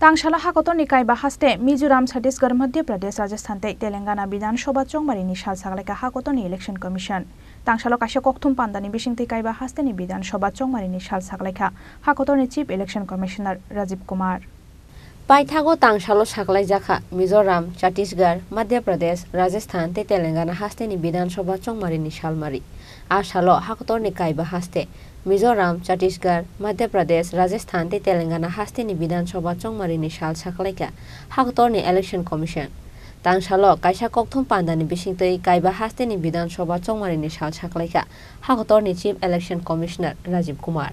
Tangshala Hakoto Nikai Bahaste, Mizoram, Chhattisgarh, Madhya Pradesh, Rajasthan, Telangana, Bidhan, Sabha, Chongmarini, Salmari, Hakoto Election Commission. Tangshala Kasha Koktum Pandani Bishing Tikai Hasteni, Bidhan, Sabha, Chongmarini, Salmari, Hakoto Chief Election Commissioner Rajiv Kumar. Paithago Tangshalo Saklai Jaka, Mizoram, Chhattisgarh, Madhya Pradesh, Rajasthan, Telangana, Hasteni, Bidhan, Sabha, Chongmarini, Salmari. Ashalo Hakoto Nikai Bahaste. Mizoram, Chhattisgarh, Madhya Pradesh, Rajasthan, Telangana, Hasteni, Bidhan, Sabha, Chongmarini, Salmari, Hakotorni Election Commission. Tangshalo, Kaisha Koktum Pandani Bishingtoi, Kaiba Hasteni, Bidhan, Sabha, Chongmarini, Salmari, Hakotorni Chief Election Commissioner Rajiv Kumar.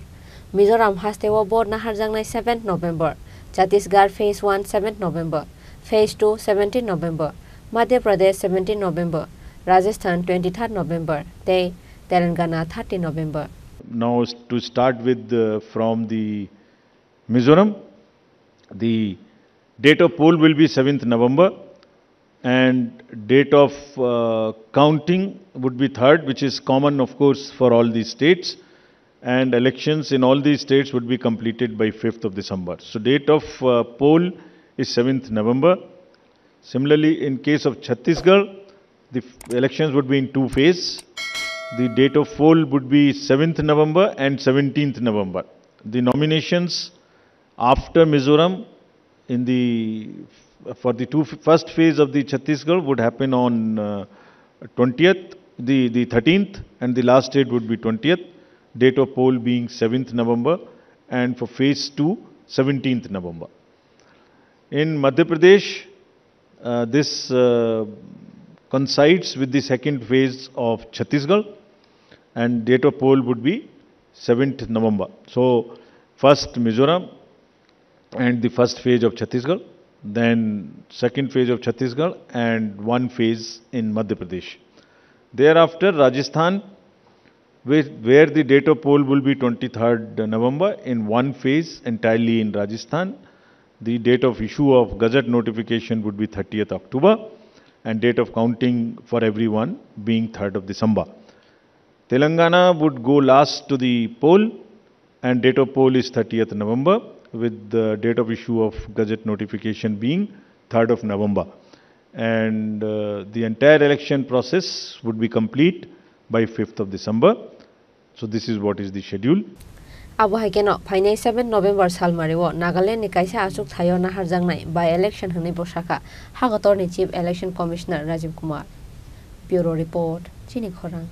Mizoram Hastewa Board Naharjangnai 7th November, Chhattisgarh Phase 1 7th November, Phase 2 17th November, Madhya Pradesh 17th November, Rajasthan 23rd November, Telangana 30th November. Now to start with from the Mizoram, the date of poll will be 7th November and date of counting would be 3rd, which is common of course for all these states, and elections in all these states would be completed by 5th of December. So date of poll is 7th November. Similarly, in case of Chhattisgarh, the elections would be in 2 phases. The date of poll would be 7th November and 17th November. The nominations after Mizoram for the first phase of the Chhattisgarh would happen on 20th, the 13th, and the last date would be 20th. Date of poll being 7th November, and for phase 2, 17th November. In Madhya Pradesh, this coincides with the second phase of Chhattisgarh, and date of poll would be 7th November. So, first Mizoram and the first phase of Chhattisgarh, then second phase of Chhattisgarh and one phase in Madhya Pradesh. Thereafter, Rajasthan, where the date of poll will be 23rd November in one phase entirely in Rajasthan. The date of issue of Gazette notification would be 30th October and date of counting for everyone being 3rd of December. Telangana would go last to the poll and date of poll is 30th November with the date of issue of Gazette notification being 3rd of November. And the entire election process would be complete by 5th of December. So this is what is the schedule. Abu Haikeno, Pine 7 November Salmari, Nagaland Kaisa Asuk Tayona Harjangnai by election Hani Bosaka, Hagotorni Chief Election Commissioner Rajiv Kumar. Bureau Report, Chini Khorang.